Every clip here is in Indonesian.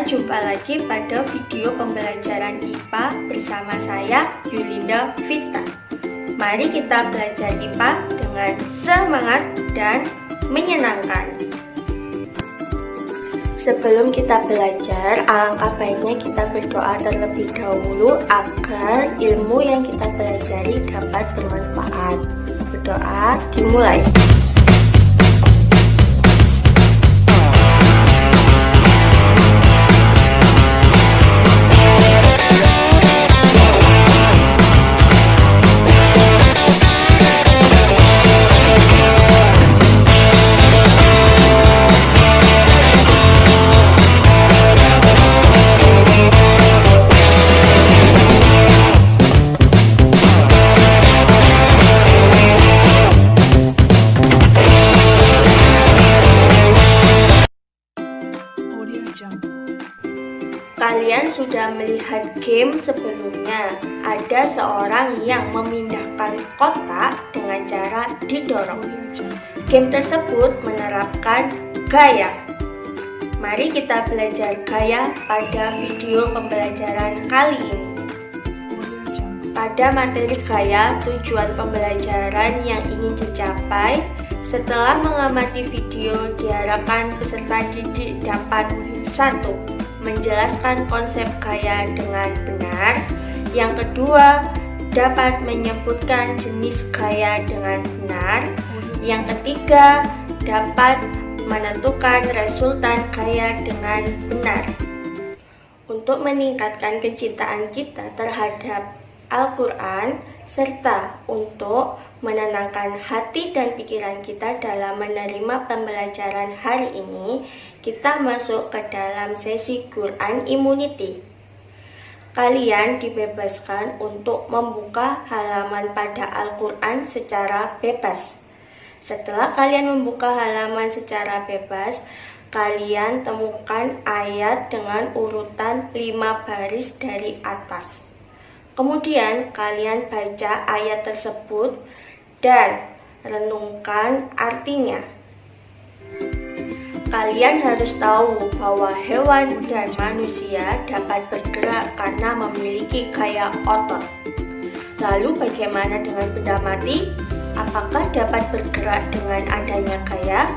Kita jumpa lagi pada video pembelajaran IPA bersama saya, Yulinda Vita. Mari kita belajar IPA dengan semangat dan menyenangkan. Sebelum kita belajar, alangkah baiknya kita berdoa terlebih dahulu agar ilmu yang kita pelajari dapat bermanfaat. Berdoa dimulai. Kalian sudah melihat game sebelumnya. Ada seorang yang memindahkan kotak dengan cara didorong. Game tersebut menerapkan gaya. Mari kita belajar gaya pada video pembelajaran kali ini. Pada materi gaya, tujuan pembelajaran yang ingin dicapai setelah mengamati video diharapkan peserta didik dapat 1. Menjelaskan konsep gaya dengan benar. Yang kedua, dapat menyebutkan jenis gaya dengan benar. Yang ketiga, dapat menentukan resultan gaya dengan benar. Untuk meningkatkan kecintaan kita terhadap Al-Quran, serta untuk menenangkan hati dan pikiran kita dalam menerima pembelajaran hari ini, kita masuk ke dalam sesi Quran Immunity. Kalian dibebaskan untuk membuka halaman pada Al-Quran secara bebas. Setelah kalian membuka halaman secara bebas, kalian temukan ayat dengan urutan 5 baris dari atas. Kemudian kalian baca ayat tersebut dan renungkan artinya. Kalian harus tahu bahwa hewan dan manusia dapat bergerak karena memiliki gaya otot. Lalu bagaimana dengan benda mati? Apakah dapat bergerak dengan adanya gaya?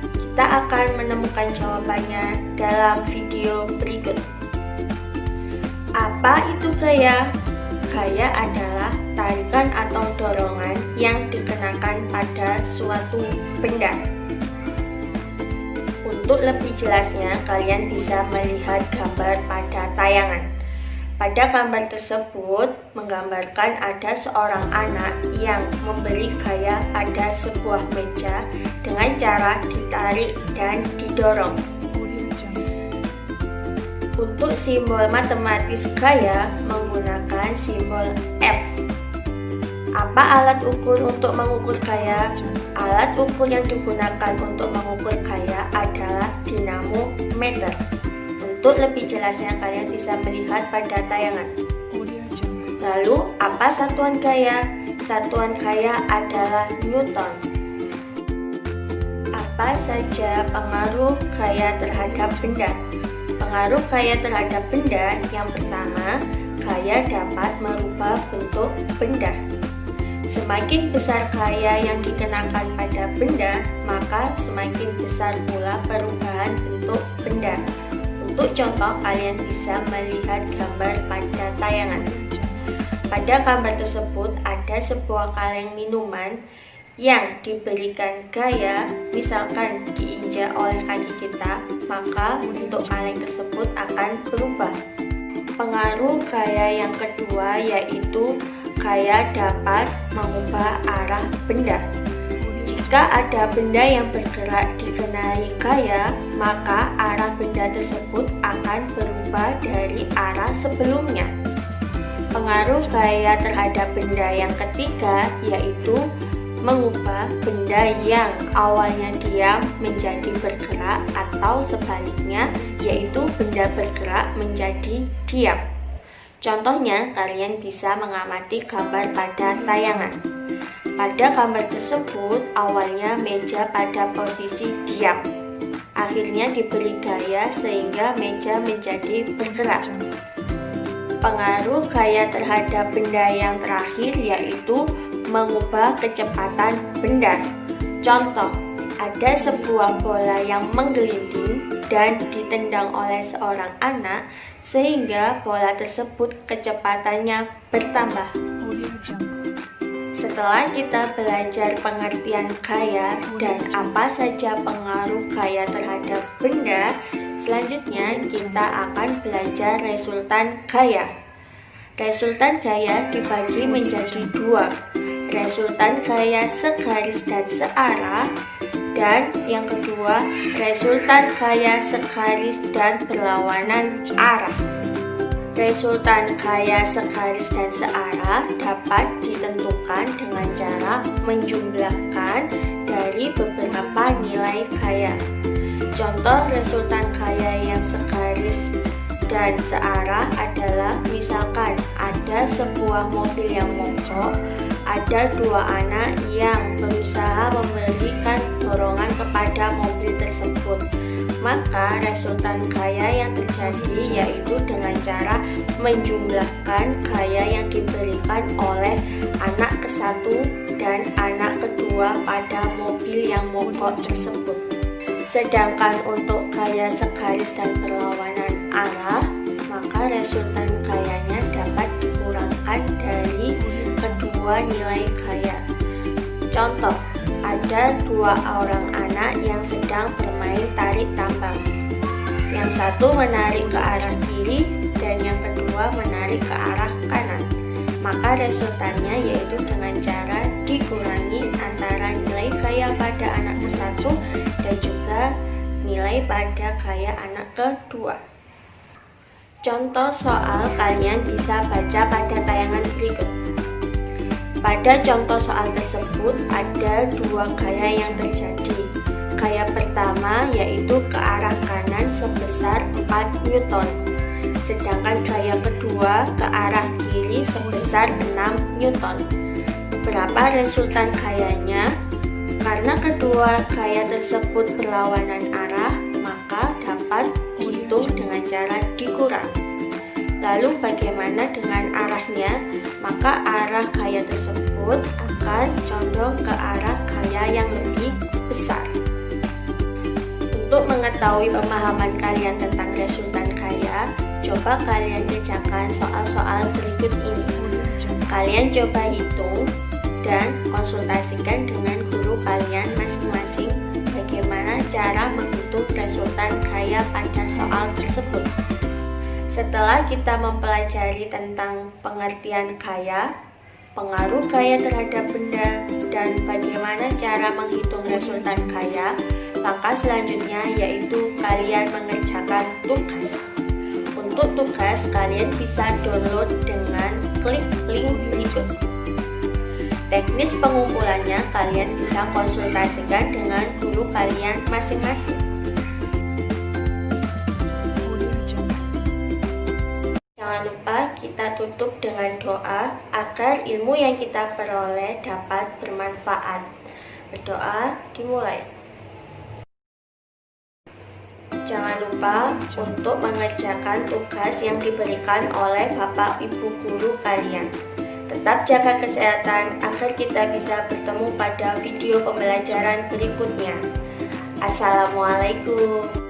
Kita akan menemukan jawabannya dalam video berikut. Apa itu gaya? Gaya adalah tarikan atau dorongan yang dikenakan pada suatu benda. Untuk lebih jelasnya, kalian bisa melihat gambar pada tayangan. Pada gambar tersebut menggambarkan ada seorang anak yang memberi gaya pada sebuah meja dengan cara ditarik dan didorong. Untuk simbol matematis gaya menggunakan simbol F. Apa alat ukur untuk mengukur gaya? Alat ukur yang digunakan untuk mengukur gaya adalah dinamometer. Untuk lebih jelasnya kalian bisa melihat pada tayangan. Lalu apa satuan gaya? Satuan gaya adalah Newton. Apa saja pengaruh gaya terhadap benda? Pengaruh gaya terhadap benda yang pertama, gaya dapat merubah bentuk benda. Semakin besar gaya yang dikenakan pada benda, maka semakin besar pula perubahan bentuk benda. Untuk contoh, kalian bisa melihat gambar pada tayangan. Pada gambar tersebut ada sebuah kaleng minuman yang diberikan gaya, misalkan diinjak oleh kaki kita, maka bentuk kaleng tersebut akan berubah. Pengaruh gaya yang kedua yaitu gaya dapat mengubah arah benda. Jika ada benda yang bergerak dikenai gaya, maka arah benda tersebut akan berubah dari arah sebelumnya. Pengaruh gaya terhadap benda yang ketiga yaitu mengubah benda yang awalnya diam menjadi bergerak atau sebaliknya, yaitu benda bergerak menjadi diam. Contohnya, kalian bisa mengamati gambar pada tayangan. Pada gambar tersebut, awalnya meja pada posisi diam. akhirnya diberi gaya sehingga meja menjadi bergerak. Pengaruh gaya terhadap benda yang terakhir yaitu mengubah kecepatan benda. Contoh, ada sebuah bola yang menggelinding dan ditendang oleh seorang anak sehingga bola tersebut kecepatannya bertambah. Setelah kita belajar pengertian gaya dan apa saja pengaruh gaya terhadap benda, selanjutnya kita akan belajar resultan gaya. Resultan gaya dibagi menjadi dua, resultan gaya segaris dan searah, dan yang kedua, resultan gaya segaris dan berlawanan arah. Resultan gaya segaris dan searah dapat ditentukan dengan cara menjumlahkan dari beberapa nilai gaya. Contoh resultan gaya yang segaris dan searah adalah misalkan ada sebuah mobil yang mogok, ada dua anak yang berusaha memberikan dorongan kepada mobil tersebut. Maka resultan gaya yang terjadi yaitu dengan cara menjumlahkan gaya yang diberikan oleh anak ke-1 dan anak kedua pada mobil yang mogok tersebut. Sedangkan untuk gaya segaris dan berlawanan arah, maka resultan gayanya dapat dikurangkan dari kedua nilai gaya. Contoh, ada dua orang anak yang sedang bermain tarik tambang. Yang satu menarik ke arah kiri dan yang kedua menarik ke arah kanan. Maka resultannya yaitu dengan cara dikurangi antara nilai gaya pada anak ke-1 dan juga nilai pada gaya anak kedua. Contoh soal kalian bisa baca pada tayangan berikut. Pada contoh soal tersebut ada dua gaya yang terjadi. Gaya pertama yaitu ke arah kanan sebesar 4 Newton. Sedangkan gaya kedua ke arah kiri sebesar 6 Newton. Berapa resultan gayanya? Karena kedua gaya tersebut berlawanan arah, maka dapat dihitung dengan cara dikurang. Lalu bagaimana dengan arahnya? Maka arah gaya tersebut akan condong ke arah gaya yang lebih besar. Untuk mengetahui pemahaman kalian tentang resultan gaya, coba kalian kerjakan soal-soal berikut ini. Kalian coba hitung dan konsultasikan dengan guru kalian masing-masing bagaimana cara menghitung resultan gaya pada soal tersebut. Setelah kita mempelajari tentang pengertian gaya, pengaruh gaya terhadap benda, dan bagaimana cara menghitung resultan gaya, langkah selanjutnya yaitu kalian mengerjakan tugas. Untuk tugas, kalian bisa download dengan klik link berikut. Teknis pengumpulannya kalian bisa konsultasikan dengan guru kalian masing-masing. Jangan lupa kita tutup dengan doa agar ilmu yang kita peroleh dapat bermanfaat. Berdoa dimulai. Jangan lupa untuk mengerjakan tugas yang diberikan oleh Bapak Ibu guru kalian. Tetap jaga kesehatan agar kita bisa bertemu pada video pembelajaran berikutnya. Assalamualaikum.